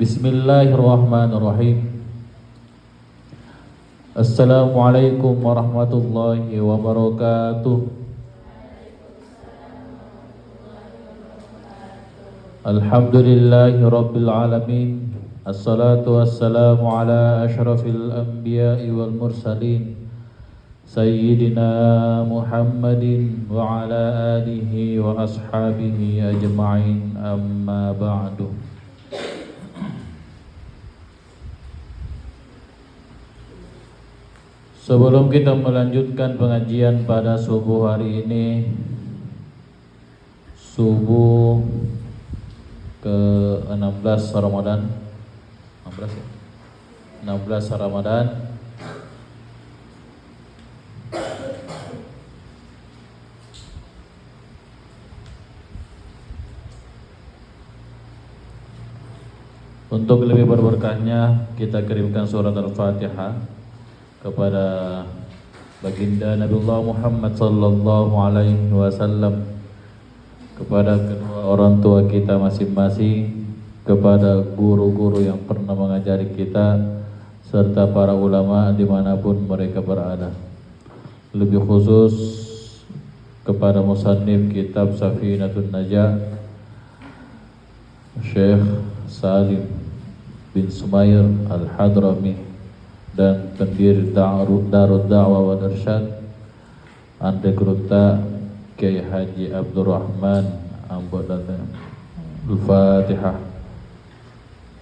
Bismillahirrahmanirrahim. Assalamualaikum warahmatullahi wabarakatuh. Alhamdulillahi rabbil alamin. Assalatu wassalamu ala ashrafil anbiya'i wal mursalin Sayyidina Muhammadin wa ala alihi wa ashabihi ajma'in, amma ba'du. Sebelum kita melanjutkan pengajian pada subuh hari ini, subuh ke-16 Ramadan, 16 Ramadan, untuk lebih berberkahnya kita kirimkan surat Al-Fatihah kepada baginda Nabiullah Muhammad sallallahu alaihi wasallam, kepada kedua orang tua kita masing-masing, kepada guru-guru yang pernah mengajari kita, serta para ulama dimanapun mereka berada. Lebih khusus kepada musannif kitab Safinatun Najah, Syekh Salim bin Sumair Al-Hadrami, dan pendiri Darud Da'wah wal Irsyad Ande Gruta Kiai Haji Abdurrahman Ambodana. Al-Fatihah.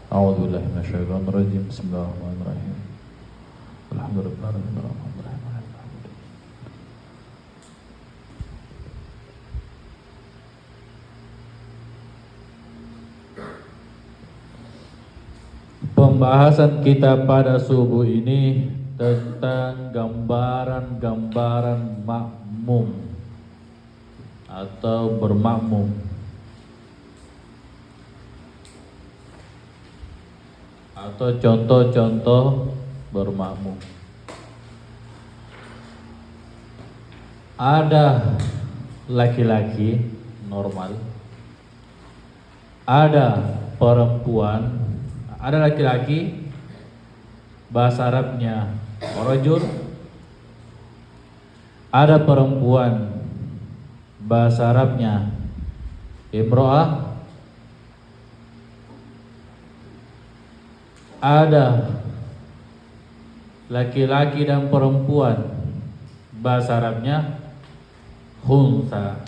A'udzubillahi minasyaitonir rajim. Bismillahirrahmanirrahim. Alhamdulillahirrahmanirrahim. Pembahasan kita pada subuh ini tentang gambaran-gambaran makmum atau bermakmum. Atau contoh-contoh bermakmum. Ada laki-laki normal, ada perempuan, ada laki-laki bahasa Arabnya rajul, ada perempuan bahasa Arabnya imro'ah, ada laki-laki dan perempuan bahasa Arabnya khunsa.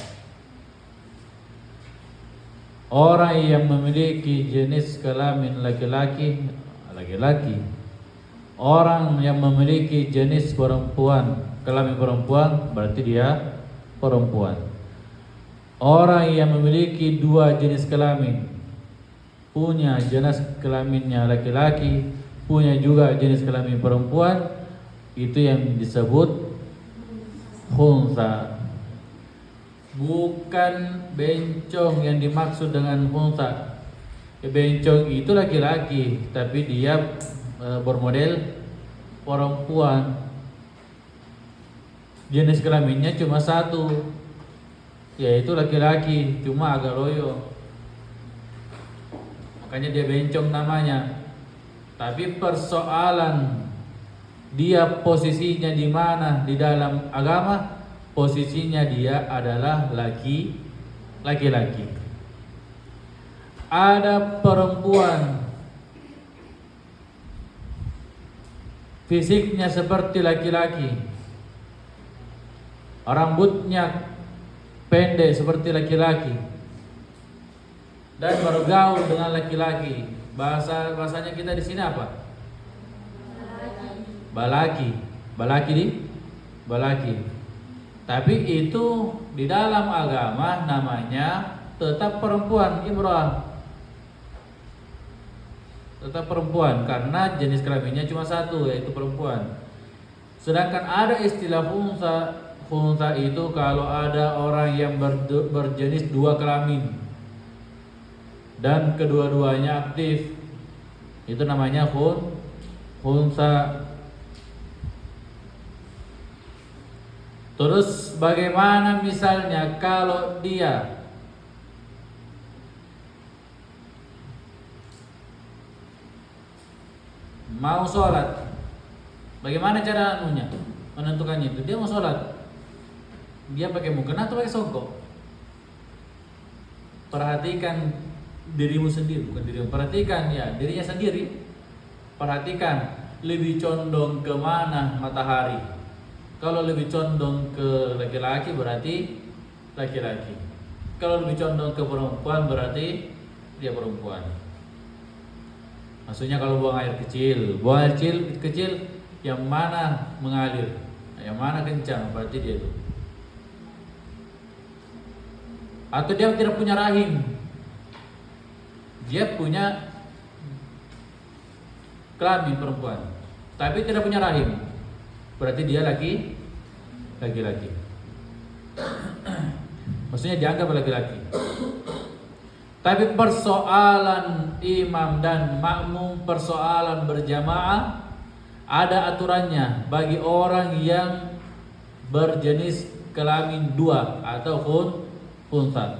Orang yang memiliki jenis kelamin laki-laki, laki-laki. Orang yang memiliki jenis perempuan, kelamin perempuan, berarti dia perempuan. Orang yang memiliki dua jenis kelamin, punya jenis kelaminnya laki-laki, punya juga jenis kelamin perempuan, itu yang disebut khunsa. Bukan bencong yang dimaksud dengan khunsa. Bencong itu laki-laki, tapi dia bermodel perempuan. Jenis kelaminnya cuma satu, yaitu laki-laki, cuma agak loyo. makanya dia bencong namanya. Tapi persoalan dia posisinya di mana di dalam agama, posisinya dia adalah laki-laki. Ada perempuan fisiknya seperti laki-laki, rambutnya pendek seperti laki-laki, dan bergaul dengan laki-laki. Bahasanya kita di sini apa? Balaki. Tapi itu di dalam agama namanya tetap perempuan, imrah. Tetap perempuan karena jenis kelaminnya cuma satu, yaitu perempuan. Sedangkan ada istilah khunsa itu kalau ada orang yang berjenis dua kelamin dan kedua-duanya aktif, itu namanya khunsa. Terus bagaimana misalnya kalau dia mau sholat, bagaimana cara menentukannya itu? Dia mau sholat, dia pakai mukena atau pakai songkok? Perhatikan dirimu sendiri, bukan dirimu. Perhatikan ya dirinya sendiri. Perhatikan lebih condong ke mana matahari. Kalau lebih condong ke laki-laki berarti laki-laki. Kalau lebih condong ke perempuan berarti dia perempuan. Maksudnya kalau buang air kecil yang mana mengalir, yang mana kencang berarti dia itu. Atau dia tidak punya rahim, dia punya kelamin perempuan, tapi tidak punya rahim, berarti dia laki-laki. Maksudnya dianggap laki-laki. Tapi persoalan imam dan makmum, persoalan berjamaah, ada aturannya bagi orang yang berjenis kelamin dua atau khunsa.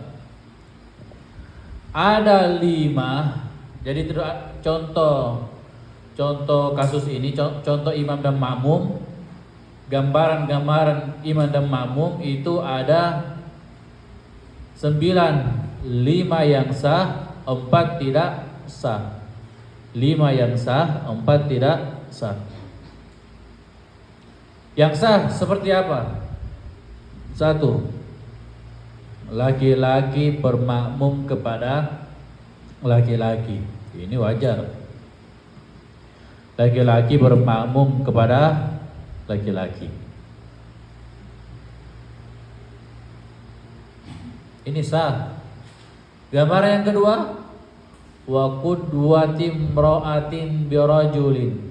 Ada 5. Jadi contoh kasus ini, contoh imam dan makmum, gambaran imam dan makmum itu ada 9. 5 yang sah, 4 tidak sah. 5 yang sah, 4 tidak sah. Yang sah seperti apa? 1. Laki-laki bermakmum kepada laki-laki. Ini wajar. Laki-laki bermakmum kepada laki-laki. Ini sah. Gambaran yang kedua, wa qudwatim ra'atin birajulin.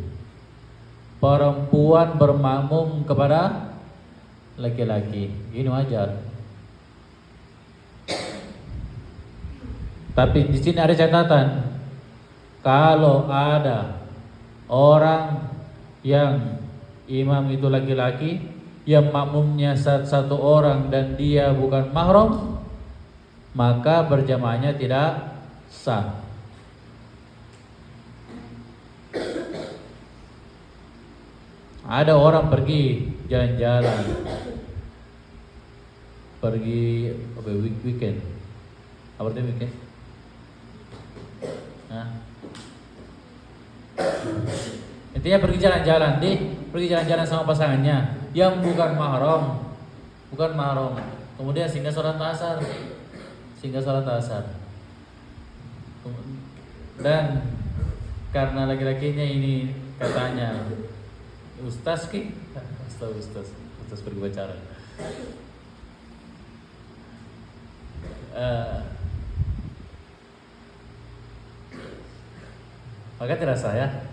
Perempuan bermakmum kepada laki-laki. Ini wajar. Tapi di sini ada catatan. Kalau ada orang yang imam itu laki-laki, yang makmumnya satu orang dan dia bukan mahram, maka berjamaahnya tidak sah. Ada orang pergi jalan-jalan, pergi weekend. Apa artinya weekend? Intinya pergi jalan-jalan sama pasangannya yang bukan mahram. Kemudian sehingga sholat asar. Dan karena laki-lakinya ini katanya ustaz pergi pacaran. Maka tidak sah ya.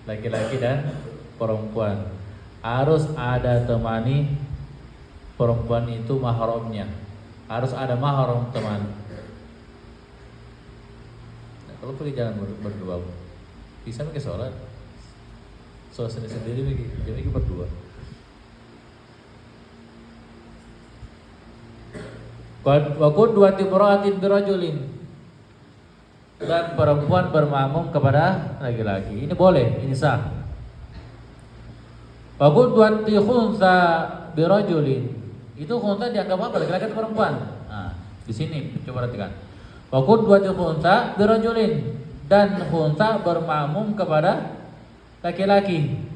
Laki-laki dan perempuan harus ada temani perempuan itu mahramnya. Harus ada mahram teman. Nah, kalau pergi jalan berdua, bisa pakai sholat. Sholat sendiri jadi berdua. Wa qudwatim ra'atin birajulin. dan perempuan bermakmum kepada laki-laki. Ini boleh, ini sah. Faqudwati khunsa birajulin. Itu khunsa dianggap apa? Laki-laki atau perempuan? Nah, di sini coba perhatikan. Faqudwati khunsa birajulin, dan khunsa bermakmum kepada laki-laki.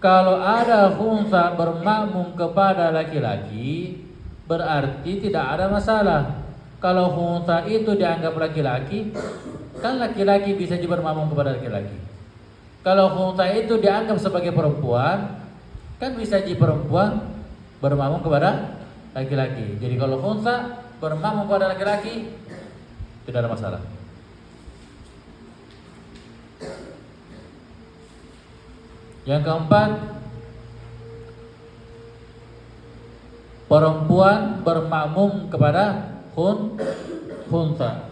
Kalau ada khunsa bermakmum kepada laki-laki, berarti tidak ada masalah. Kalau khunsa itu dianggap laki-laki, kan laki-laki bisa juga bermakmum kepada laki-laki. Kalau khunsa itu dianggap sebagai perempuan, kan bisa jadi perempuan bermakmum kepada laki-laki. Jadi kalau khunsa bermakmum kepada laki-laki, tidak ada masalah. Yang keempat, perempuan bermakmum kepada khunsa.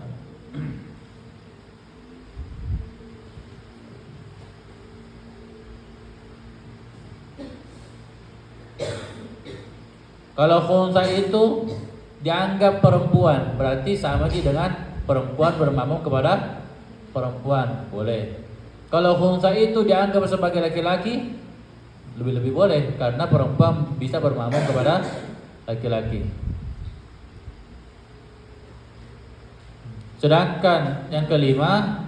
Kalau khunsa itu dianggap perempuan, berarti sama saja dengan perempuan bermakmum kepada perempuan, boleh. Kalau khunsa itu dianggap sebagai laki-laki, lebih-lebih boleh, karena perempuan bisa bermakmum kepada laki-laki. Sedangkan yang kelima,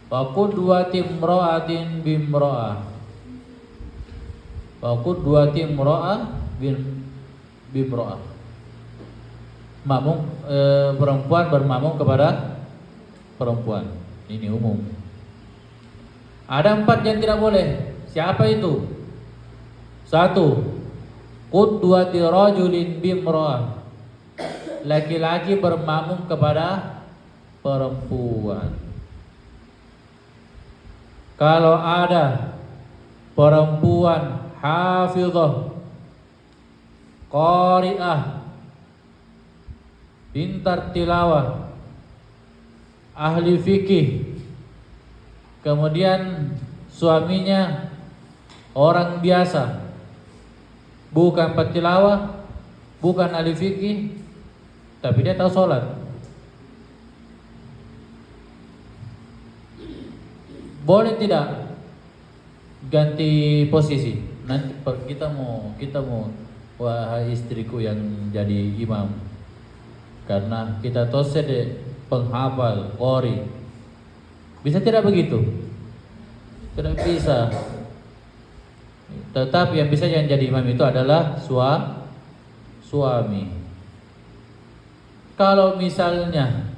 faqudwati imra'atin bimra'ah. Faqudwati imra'ah bimra'ah. Makmum perempuan bermakmum kepada perempuan. Ini umum. Ada 4 yang tidak boleh. Siapa itu? 1. Qudwati rajulin bimra'ah. Laki-laki bermakmum kepada perempuan. Kalau ada perempuan hafizah, qari'ah, pintar tilawah, ahli fikih, kemudian suaminya orang biasa, bukan petilawah, bukan ahli fikih, tapi dia tahu sholat, boleh tidak ganti posisi? Nanti kita mau wahai istriku yang jadi imam, karena kita tahu penghafal qori. Bisa tidak begitu? Tidak bisa. Tetap yang bisa yang jadi imam itu adalah suami. Kalau misalnya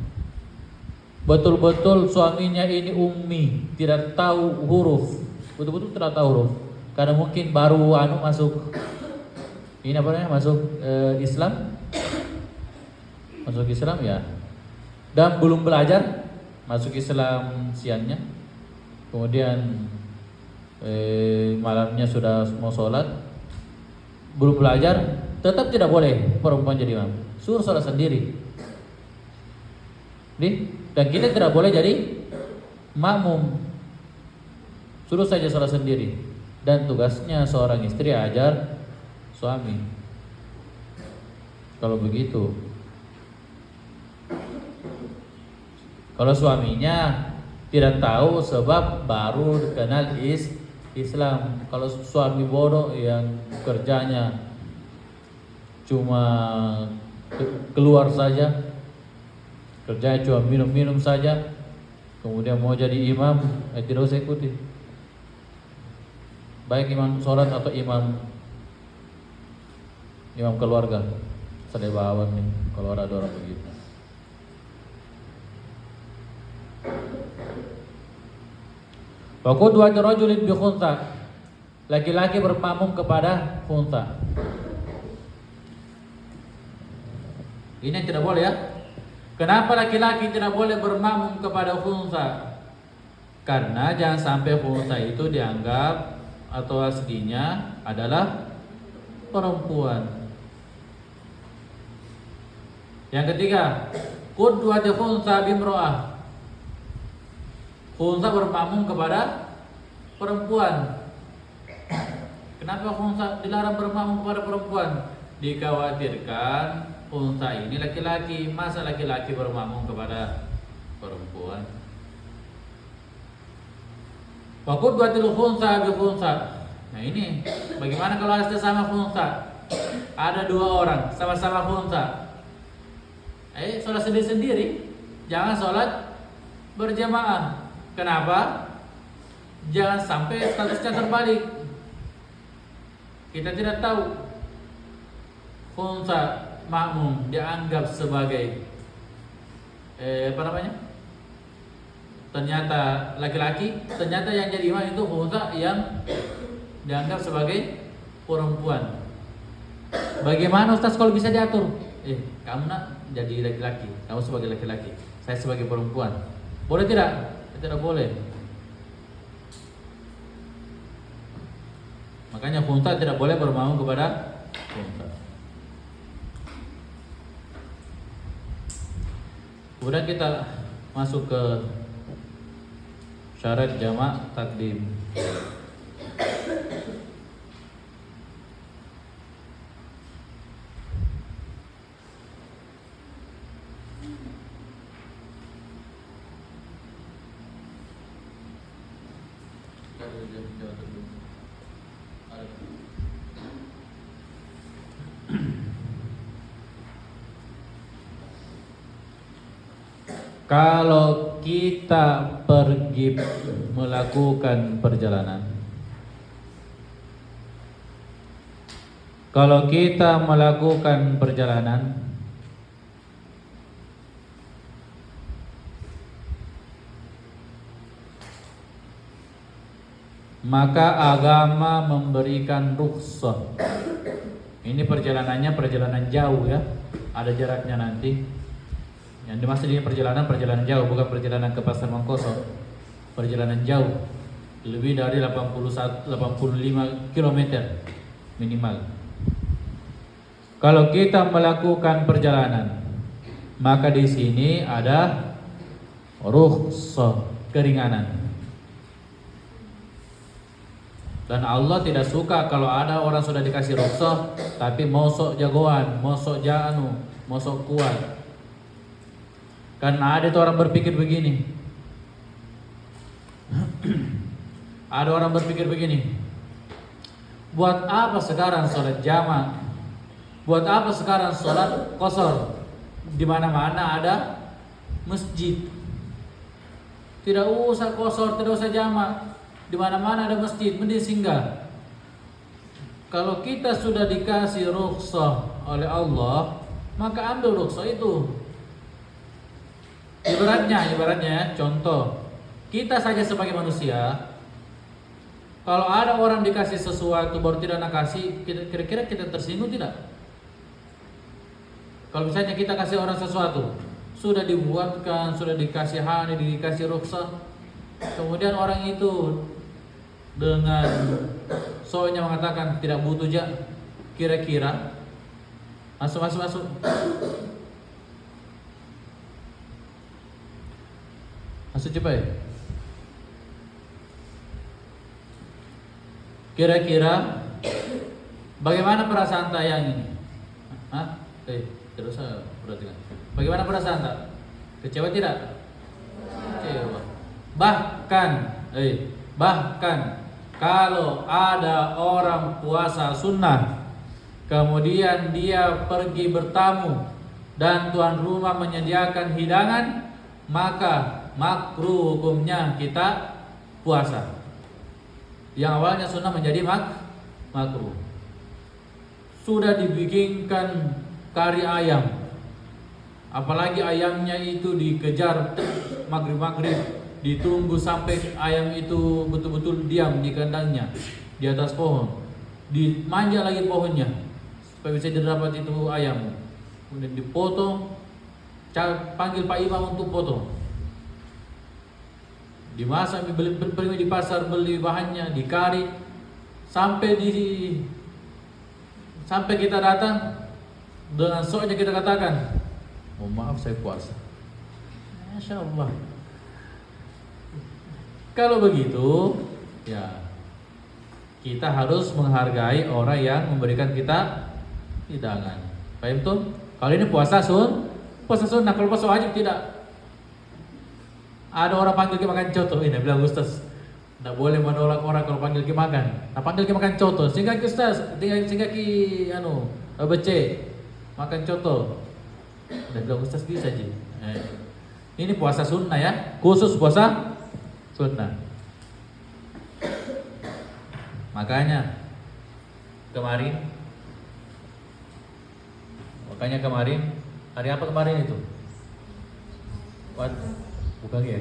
betul-betul suaminya ini ummi, tidak tahu huruf, betul-betul tidak tahu huruf, karena mungkin baru masuk ini apa namanya, masuk Islam, ya, dan belum belajar, masuk Islam siangnya, kemudian malamnya sudah mau sholat, belum belajar, tetap tidak boleh perempuan jadi imam, suruh sholat sendiri. Dan kita tidak boleh jadi makmum, suruh saja sholat sendiri. Dan tugasnya seorang istri ajar suami. Kalau begitu, kalau suaminya tidak tahu sebab baru kenal Islam, kalau suami bodoh yang kerjanya cuma keluar saja, kerjanya cuma minum-minum saja, kemudian mau jadi imam, tidak usah ikuti. Baik imam sholat atau imam keluarga, sadai bawang nih kalau ada orang begitu. Faqudwati rajulin bi khunsa. Laki-laki bermakmum kepada khunsa. Ini yang tidak boleh ya. Kenapa laki-laki tidak boleh bermakmum kepada khunsa? Karena jangan sampai khunsa itu dianggap atau aslinya adalah perempuan. Yang ketiga, qudwati khunsa bimra'ah. Khunsa bermakmum kepada perempuan. Kenapa khunsa dilarang bermakmum kepada perempuan? Dikhawatirkan khunsa ini laki-laki, masa laki-laki bermakmum kepada perempuan. Wa qudwatil khunsa bi khunsa. Nah ini, bagaimana kalau ada sesama khunsa? Ada 2 orang sama-sama khunsa. Sholat sendiri-sendiri, jangan sholat berjamaah. Kenapa? Jangan sampai statusnya terbalik. Kita tidak tahu khunsa makmum dianggap sebagai ternyata laki-laki, ternyata yang jadi imam itu khunsa yang dianggap sebagai perempuan. Bagaimana Ustaz kalau bisa diatur? Kamu nak jadi laki-laki, kamu sebagai laki-laki, saya sebagai perempuan. Boleh tidak? Tidak boleh. Makanya khunsa tidak boleh bermakmum kepada khunsa. Kemudian kita masuk ke syarat jamak takdim. Kalau kita pergi melakukan perjalanan, maka agama memberikan rukhsah. Ini perjalanannya perjalanan jauh ya, ada jaraknya nanti. Yang dimaksud ini perjalanan jauh, bukan perjalanan ke Pasar Mangkoso. Perjalanan jauh, lebih dari 85 km minimal. Kalau kita melakukan perjalanan, maka di sini ada rukhsah, keringanan. Dan Allah tidak suka kalau ada orang sudah dikasih rukhsah tapi mosok jagoan, mosok janu, mosok kuat. Karena ada itu orang berpikir begini. Ada orang berpikir begini. Buat apa sekarang sholat jamak? Buat apa sekarang sholat qasar? Di mana-mana ada masjid. Tidak usah qasar, tidak usah jamak. Di mana-mana ada masjid, mending singgah. Kalau kita sudah dikasih rukhsah oleh Allah, maka ambil rukhsah itu. Ibaratnya contoh, kita saja sebagai manusia, kalau ada orang dikasih sesuatu baru tidak nak kasih, kira-kira kita tersinggung tidak? Kalau misalnya kita kasih orang sesuatu, sudah dibuatkan, sudah dikasih hani, dikasih rukhsah, kemudian orang itu dengan soalnya mengatakan tidak butuh kira-kira masuk. Masuk cepat ya? Kira-kira bagaimana perasaan tayang ini? Terus saya perhatikan. Bagaimana perasaan tak? Kecewa tidak? Kecewa. Bahkan kalau ada orang puasa sunnah, kemudian dia pergi bertamu dan tuan rumah menyediakan hidangan, maka makruh hukumnya kita puasa. Yang awalnya sunnah menjadi makruh. Sudah dibikinkan kari ayam, apalagi ayamnya itu dikejar maghrib, ditunggu sampai ayam itu betul-betul diam di kandangnya, di atas pohon, dimanja lagi pohonnya supaya bisa didapat itu ayam. Kemudian dipotong, panggil Pak Imam untuk potong. Dimasak, beli di pasar, beli bahannya, dikari sampai kita datang dengan soknya kita katakan, "Oh maaf saya puasa." Masya Allah. Kalau begitu, ya kita harus menghargai orang yang memberikan kita hidangan. Paham tuh? Kalau ini puasa sunnah, kalau puasa wajib tidak. Ada orang panggil kita makan coto, ini bilang Ustaz, tidak boleh menolak orang kalau panggil kita makan. Nah panggil kita makan coto, sehingga ki Ustaz, sehingga ki becek makan coto. Udah bilang Ustaz bisa Ji. Ini puasa sunnah ya, khusus puasa sunnah. Makanya kemarin hari apa kemarin itu? Bukan ya?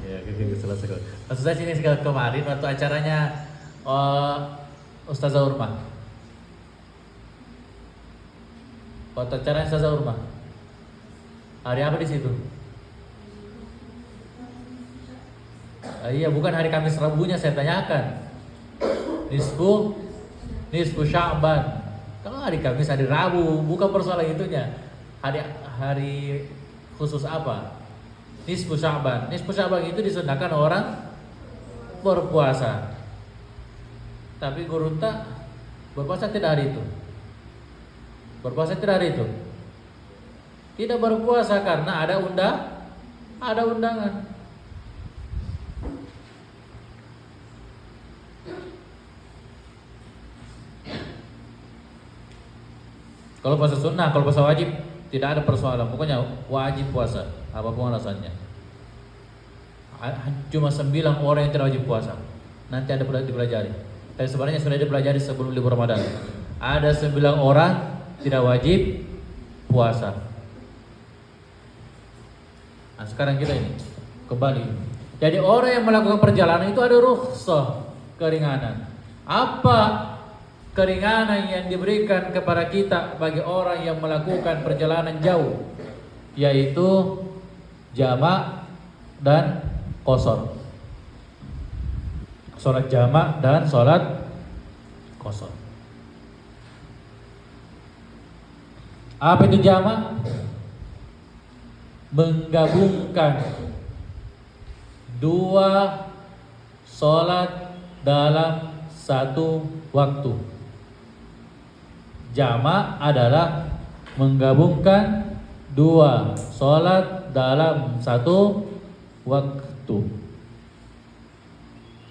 Ya, selesai. Maksud saya sini kemarin waktu acaranya Ustazah Urma. Waktu acaranya Ustazah Urma. Hari apa di situ? Iya, bukan hari Kamis Rabunya saya tanyakan. Nisfu Sya'ban. Kalau hari Kamis, hari Rabu, bukan persoalan itunya. Hari khusus apa? Nisfu Sya'ban. Nisfu Sya'ban itu disunahkan orang berpuasa. Tapi gurunta berpuasa tidak hari itu. Berpuasa tidak hari itu. Tidak berpuasa karena ada undangan. Kalau puasa sunnah, kalau puasa wajib tidak ada persoalan. Pokoknya wajib puasa, apapun alasannya. Cuma 9 orang yang tidak wajib puasa. Nanti ada dipelajari. Tapi sebenarnya sudah dipelajari sebelum libur Ramadan. Ada 9 orang tidak wajib puasa. Nah sekarang kita ini kembali. Jadi orang yang melakukan perjalanan itu ada rukhsah, keringanan. Apa keringanan yang diberikan kepada kita bagi orang yang melakukan perjalanan jauh, yaitu jamak dan qashar. Salat jamak dan salat qashar. Apa itu jamak? Menggabungkan 2 salat dalam 1 waktu. Jamak adalah menggabungkan 2 salat dalam 1 waktu.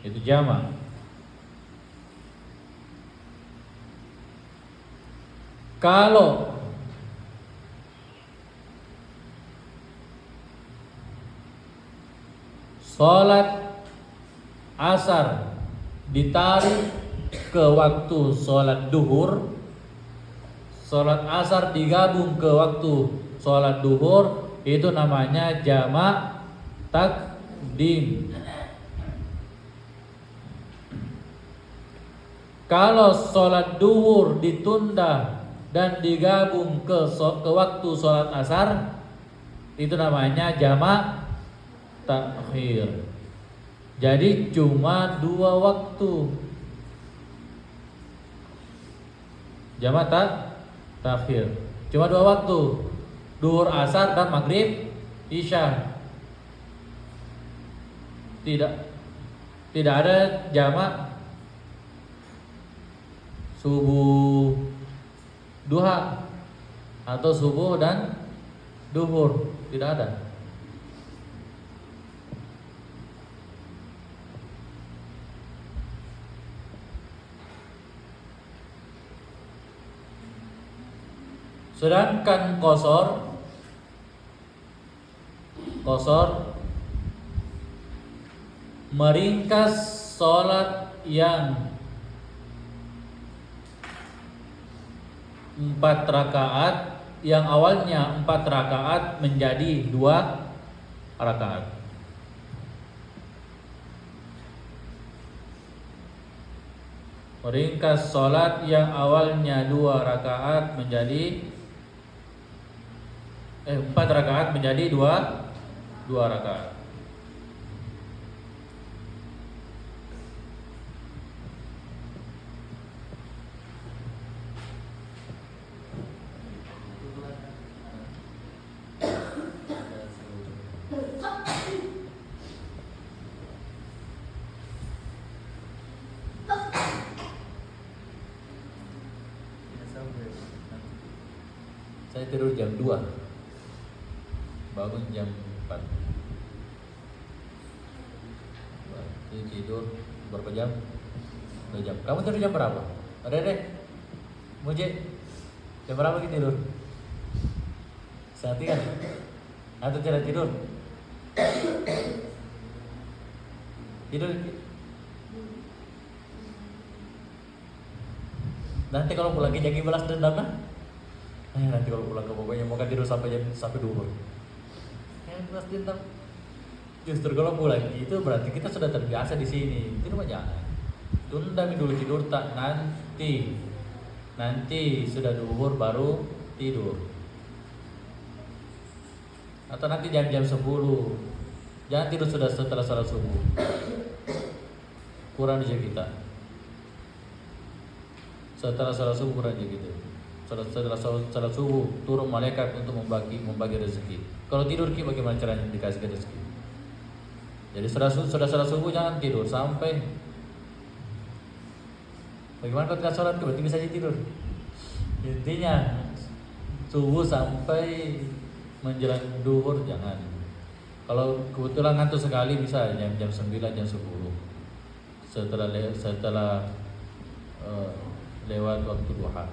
Itu jamak. Kalau salat asar ditarik ke waktu salat duhur, salat asar digabung ke waktu salat duhur, itu namanya jamak takdim. Kalau salat duhur ditunda dan digabung ke waktu salat asar, itu namanya jamak takhir. Jadi cuma 2 waktu. Jamak takhir. Cuma 2 waktu. Duhur, asar, dan maghrib, isya. Tidak ada jamak subuh duha atau subuh dan duhur. Tidak ada. Sedangkan qashar meringkas salat yang 4 rakaat, yang awalnya 4 rakaat menjadi 2 rakaat. Meringkas salat yang awalnya 2 rakaat menjadi 4 rakaat menjadi 2 rakaat. Saya tidur jam 2, bangun jam 4. Jadi tidur berapa jam? 2 jam. Kamu tidur jam berapa? Ada deh. Muje. Jam berapa kita tidur? Saat kan? Atau tidak tidur? Tidur. Nanti kalau pulang ke jadi balas dendam lah. Nanti kalau pulang ke pokoknya mau tidur sampai duhur. Balas dendam. Justru kalau pulang itu berarti kita sudah terbiasa di sini. Itu mah jangan. Tunda dulu tidur tak nanti sudah duhur baru tidur. Atau nanti jam-jam 10. Jangan tidur sudah setelah sholat subuh. Kurang aja kita. Setelah sholat subuh kurang aja gitu. Setelah sholat subuh turun malaikat untuk membagi rezeki. Kalau tidur bagaimana caranya dikasih rezeki? Jadi sudah sholat subuh jangan tidur sampai. Bagaimana kalau tidak sholat berarti bisa tidur. Intinya subuh sampai menjelang duhur jangan. Kalau kebetulan ngantuk sekali bisa jam 9 jam 10. Setelah lewat waktu duha.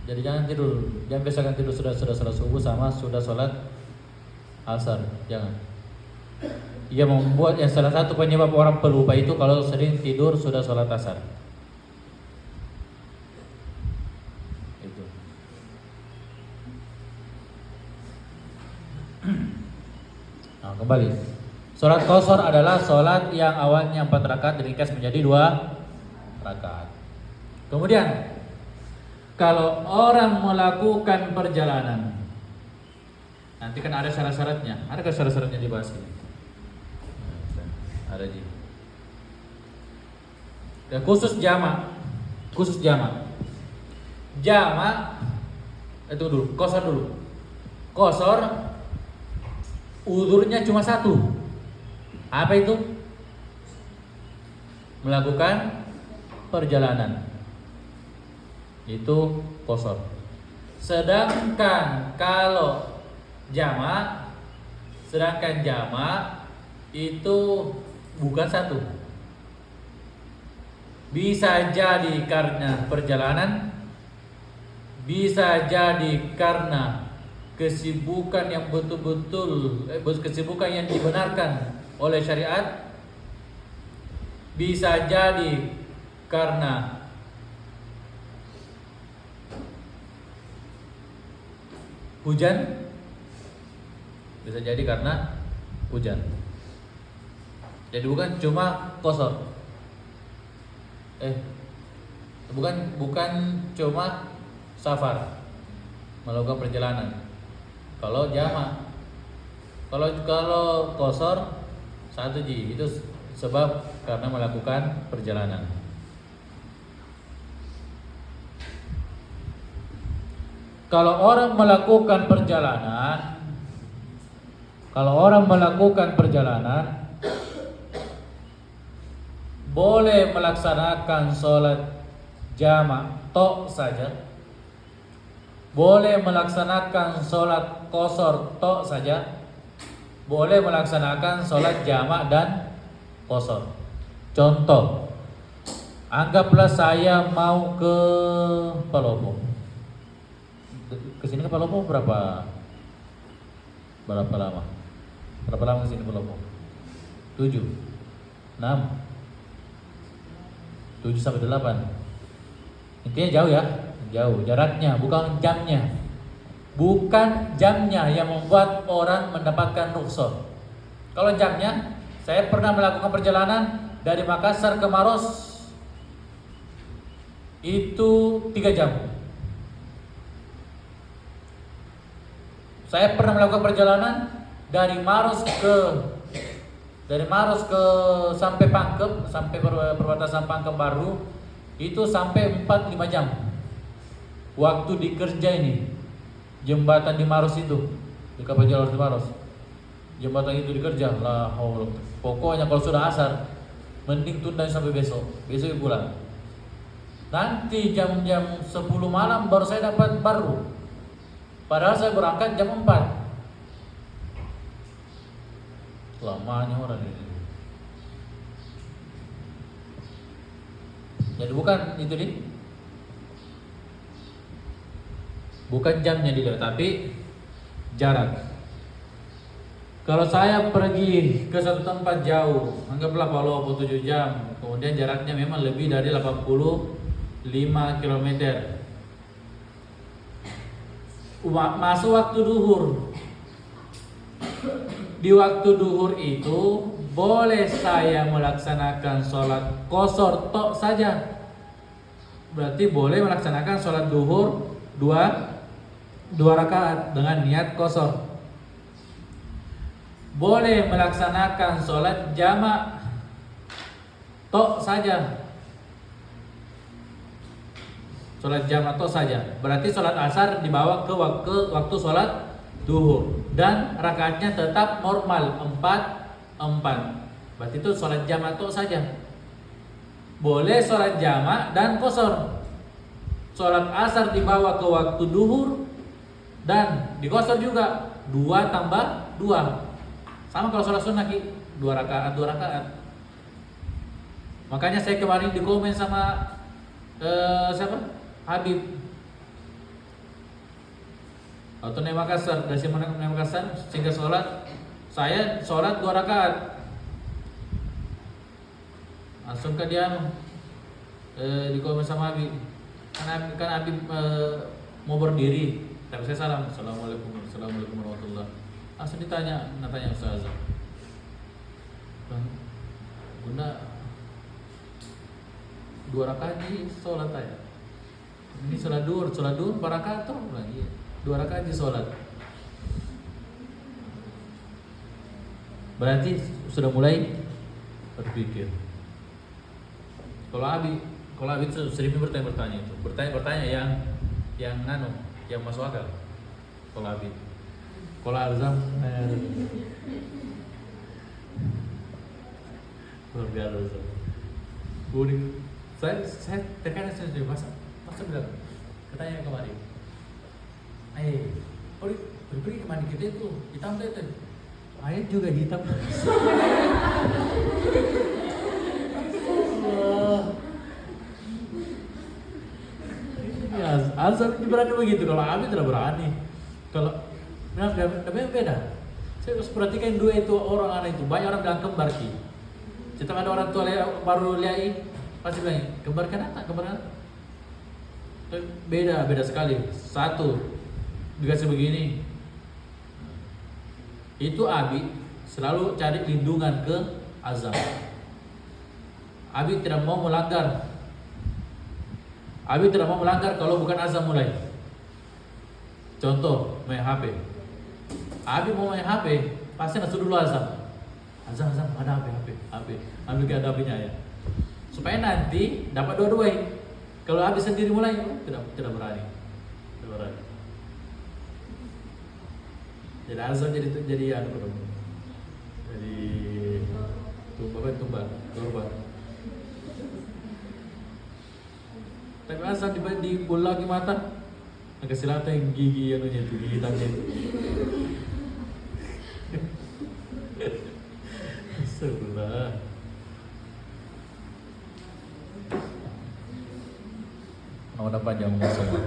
Jadi jangan tidur. Jangan biasakan tidur sudah sholat subuh sama sudah sholat asar. Jangan. Ia membuat yang salah satu penyebab orang pelupa itu kalau sering tidur sudah sholat asar. Itu. Nah, kembali. Sholat qashar adalah sholat yang awalnya 4 rakaat diringkas menjadi 2 rakaat. Kemudian kalau orang melakukan perjalanan, nanti kan ada syarat-syaratnya. Adakah syarat-syaratnya dibahas ini? Ada di. Dan khusus jamak. Jamak itu dulu, qashar dulu. Qashar uzurnya cuma 1. Apa itu? Melakukan perjalanan. Itu qashar. Sedangkan kalau jamak itu bukan 1. Bisa jadi karena perjalanan, bisa jadi karena kesibukan yang betul-betul kesibukan yang dibenarkan oleh syariat, bisa jadi karena hujan, bisa jadi karena hujan. Jadi bukan cuma qashar. Bukan cuma safar, melakukan perjalanan. Kalau jamak, kalau qashar 1 itu sebab karena melakukan perjalanan. Kalau orang melakukan perjalanan, boleh melaksanakan sholat jamak tok saja, boleh melaksanakan sholat qashar tok saja, boleh melaksanakan sholat jamak dan qashar. Contoh, anggaplah saya mau ke Palopo. Kesini ke Palopo berapa lama? Berapa lama kesini ke Palopo? 7, 6, 7 sampai 8. Intinya jauh ya, jauh jaraknya, bukan jamnya yang membuat orang mendapatkan rukhsah. Kalau jamnya, saya pernah melakukan perjalanan dari Makassar ke Maros itu 3 jam. Saya pernah melakukan perjalanan dari Maros ke sampai Pangkep, sampai perbatasan Pangkep Baru itu sampai 4-5 jam. Waktu dikerja ini jembatan di Maros itu, di kapal jalur di Maros. Jembatan itu dikerja lah. Pokoknya kalau sudah asar mending tunda sampai besok pulang. Nanti jam-jam 10 malam baru saya dapat baru Padahal saya berangkat jam 4. Lamanya orang ini. Jadi bukan itu nih. Bukan jamnya dilihat, tapi jarak. Kalau saya pergi ke satu tempat jauh, anggaplah Palopo 7 jam, kemudian jaraknya memang lebih dari 85 km. Masuk waktu duhur. Di waktu duhur itu boleh saya melaksanakan sholat qashar tok saja. Berarti boleh melaksanakan sholat duhur dua rakaat dengan niat qashar. Boleh melaksanakan sholat jamak tok saja. Sholat jamak tok saja. Berarti sholat asar dibawa ke waktu sholat duhur. Dan rakaatnya tetap normal 4. Berarti itu sholat jamak tok saja. Boleh sholat jamak dan qashar. Sholat asar dibawa ke waktu duhur. Dan di qashar juga 2 tambah 2. Sama kalau sholat sunnah 2 rakaat. Makanya saya kemarin di komen sama siapa? Habib atau Nema Makassar, dari Nema Makassar, sehingga saya sholat 2 rakaat. Langsung ke dia di komen sama Habib. Kan Habib mau berdiri, tapi saya salam, Assalamualaikum warahmatullahi. Langsung nanya Ustazah, Bunda 2 rakaat di sholat saya. Ini sholat duhur 4 rakaat toh? Iya. 2 rakaat di sholat. Berarti sudah mulai berpikir. Kalau Abi sering bertanya itu. Bertanya yang masuk akal. Kalau Abi. Kalau Arzam luar biasa. Saya terkadang saya masa bilang, katanya kemarin, pergi kemana kita itu hitam itu, ayat juga hitam. Ya, Azam berani begitu, kalau Abi tidak berani. Kalau namanya beda. Saya harus perhatikan 2 itu orang anak itu. Banyak orang bilang kembar ki. Setelah ada orang tua baru lihat, pasti bilang kembar kan? Beda sekali. Satu dikasih begini, itu Abi selalu cari lindungan ke Azam. Abi tidak mau melanggar. Abi tidak mau melanggar kalau bukan Azam mulai. Contoh main HP. Abi mau main HP, pasti nasuh dulu Azam. Azam ada HP. Ambil ke HP-nya ya. Supaya nanti dapat dua-duanya. Kalau Abi sendiri mulai, tidak berani. Jadi Azam jadi tumbal. Tapi Azam di bola lagi mata, agak silata yang gigi hitamnya itu. Sebelah. Mau panjang umur semua.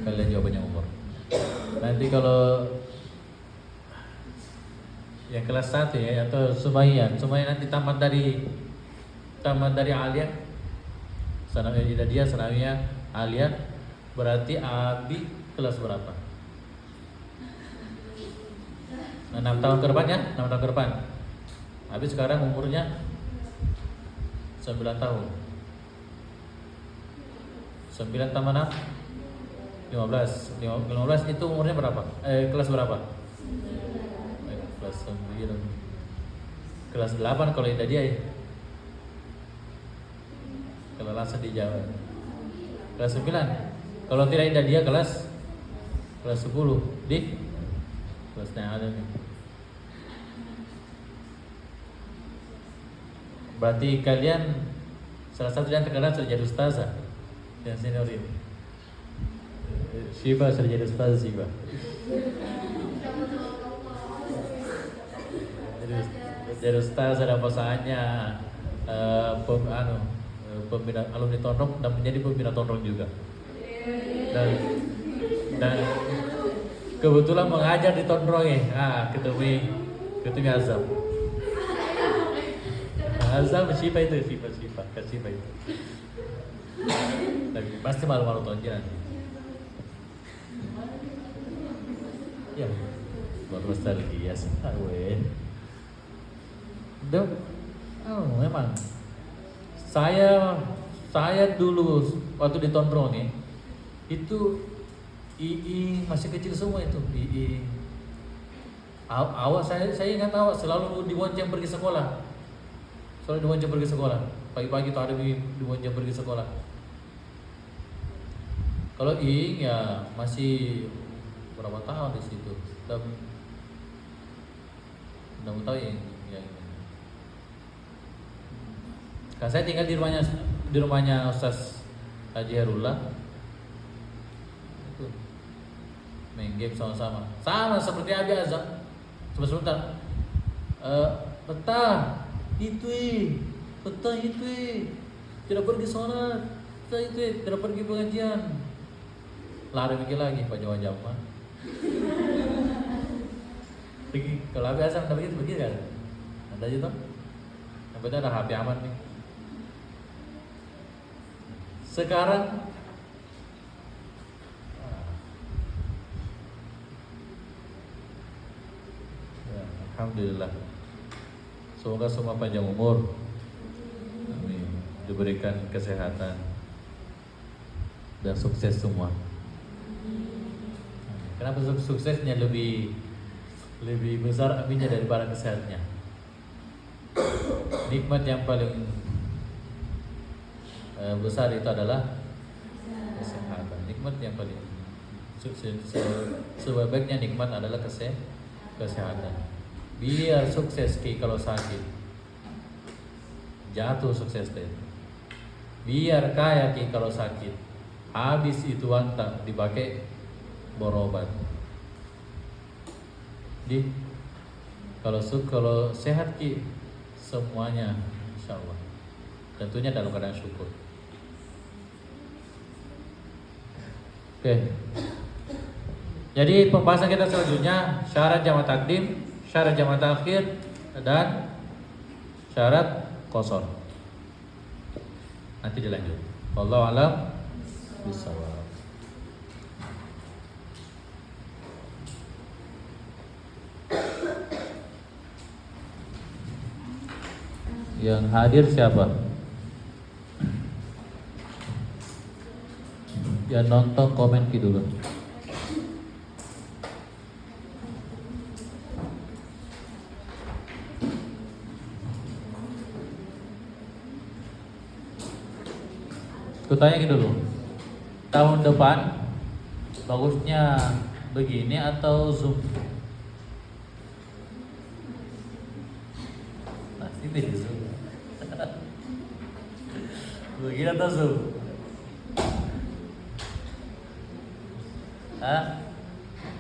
Kalian jawabannya umur. Nanti kalau yang kelas 1 ya, atau Sumayan nanti tamat dari Aliyah, sanawiyah dia sanawiyah Aliyah, berarti Abi kelas berapa? 6 tahun ke depan ya, 6 tahun ke depan. Abi sekarang umurnya 9 tahun. 9 tambah 6 15 itu umurnya berapa? Kelas berapa? Kelas 9. Kelas 8 kalau Indah dia ya. Kalau langsung dijawab. Kelas 9. Kalau tidak Indah dia kelas 10 di kelasnya ada nih. Berarti kalian salah satu yang terkenal sudah jadi ustazah yang senior ini. Siva sudah jadi ustaz Siva. Jadi ustaz ada pasangannya pembina alumni Tondrong dan menjadi pembina Tondrong juga. Dan kebetulan mengajar di Tondrong ya. Ketemu Azam. Azam Siva itu. Tapi pasti malu-malu tonjol nanti. Ya, baru nostalgia weh. Memang saya dulu waktu di Tondrong nih itu II masih kecil semua itu. II awal saya ingat awal selalu dibonceng pergi sekolah. Pagi-pagi tuh ada dibonceng pergi sekolah. Kalau I ya masih berapa tahun di situ? Udah mau tahu ya. Kan saya tinggal di rumahnya Ustaz Haji Herullah. Itu main game sama-sama. Sama seperti Abi Azam. Sebentar. Betah itu. Tidak pergi sholat. Tidak pergi pengajian. Lari mikir lagi Pak Jawa Jawa. Pergi kalau Abi Azam tapi itu pergi kan? Ada aja toh. Yang penting ada HP aman nih. Sekarang ya, alhamdulillah. Semoga semua panjang umur. Amin. Diberikan kesehatan dan sukses semua. Kenapa suksesnya lebih besar aminnya daripada kesehatannya? Nikmat yang paling besar itu adalah kesehatan. Nikmat yang paling sebaik-baiknya nikmat adalah kesehatan. Biar sukses kalau sakit, jatuh sukses deh. Biar kaya kalau sakit, habis itu anta dipakai berobat. Kalau sehat semuanya insyaallah tentunya dalam keadaan syukur. Oke. Jadi pembahasan kita selanjutnya syarat jamak takdim, syarat jamak takhir dan syarat qasar. Nanti dilanjut. Wallahu a'lam bishawab. Yang hadir siapa? Yang nonton komen dulu. Kutanya dulu. Tahun depan bagusnya begini atau Zoom? Pasti di Zoom. Begini atau Zoom?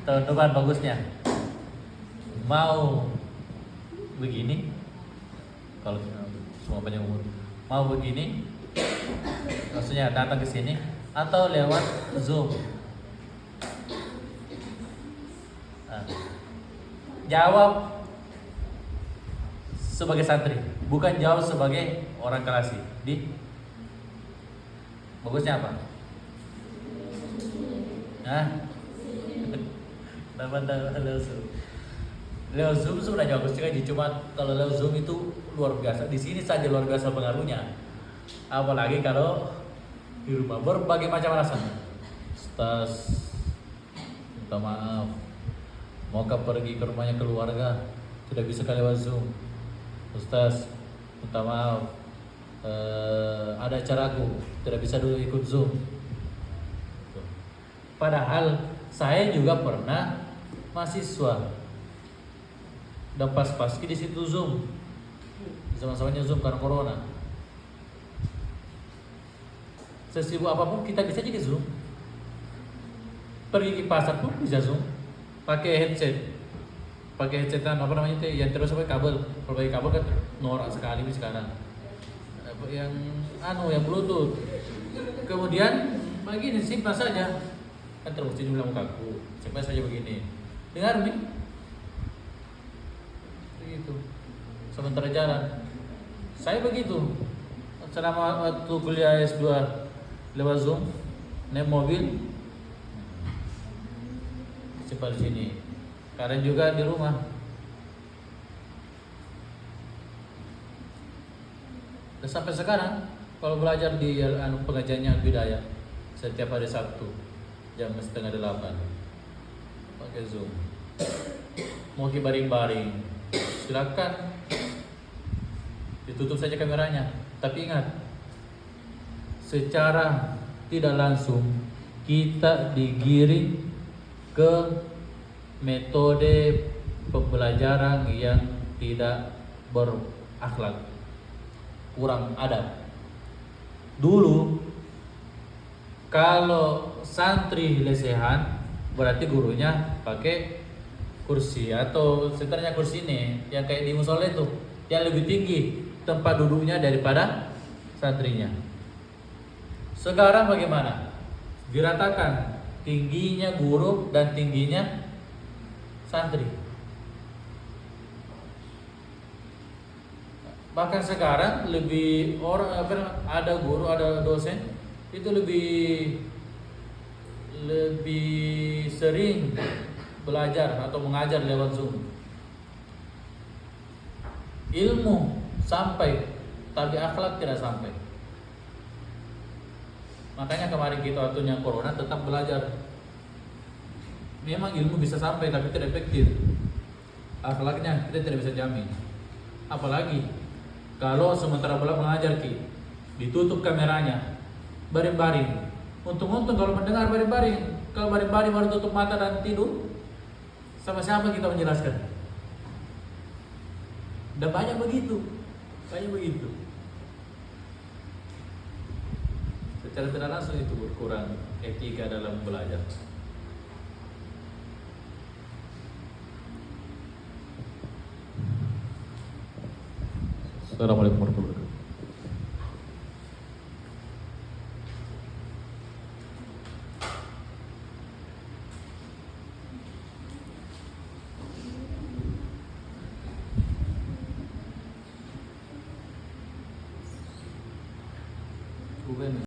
Tahun depan bagusnya mau begini, kalau semua panjang umur mau begini, maksudnya datang ke sini atau lewat Zoom? Jawab sebagai santri, bukan jawab sebagai orang Kelasi. Bagusnya apa? Lewat Zoom sebenarnya bagus juga, cuma kalau lewat Zoom itu luar biasa. Di sini saja luar biasa pengaruhnya. Apalagi kalau di rumah berbagai macam alasan. Ustaz, minta maaf, mau pergi ke rumahnya keluarga, tidak bisa lewat Zoom. Ustaz, minta maaf, ada acaraku, tidak bisa dulu ikut Zoom. Padahal saya juga pernah mahasiswa dan pas di situ Zoom, sama-samanya Zoom karena corona. Sesibuk apapun kita bisa jadi Zoom. pergi ke pasar pun bisa Zoom, pakai headset, apa namanya itu yang terus pakai kabel. Kalau pakai kabel kan norak sekali sekarang. Yang yang Bluetooth. Kemudian begini simpan saja, kan terus jumlah mukaku, simpan saja begini. Dengar nih, begitu. Sementara jalan, saya begitu. Selama waktu kuliah S2 lewat Zoom, naik mobil, simpan di sini. Karena juga di rumah. Dan sampai sekarang kalau belajar di pengajiannya budaya setiap hari Sabtu jam 7:30 pakai Zoom. Mau baring-baring silakan, ditutup saja kameranya. Tapi ingat, secara tidak langsung kita digiring ke metode pembelajaran yang tidak berakhlak, kurang adab. Dulu kalau santri lesehan berarti gurunya pakai kursi atau setelahnya kursi ini yang kayak di musola itu, yang lebih tinggi tempat duduknya daripada santrinya. Sekarang bagaimana? Diratakan tingginya guru dan tingginya santri. Bahkan sekarang lebih ada guru, ada dosen itu lebih sering belajar atau mengajar lewat Zoom. Ilmu sampai, tapi akhlak tidak sampai. Makanya kemarin kita waktunya corona tetap belajar. Memang ilmu bisa sampai tapi tidak efektif. Akhlaknya kita tidak bisa jamin. Apalagi kalau sementara pula mengajar ditutup kameranya, baring-baring. Untung-untung kalau mendengar baring-baring. Kalau baring-baring baru tutup mata dan tidur, sama siapa kita menjelaskan? Dan banyak begitu. Secara tidak langsung itu berkurang etika dalam belajar. Assalamualaikum warahmatullahi wabarakatuh.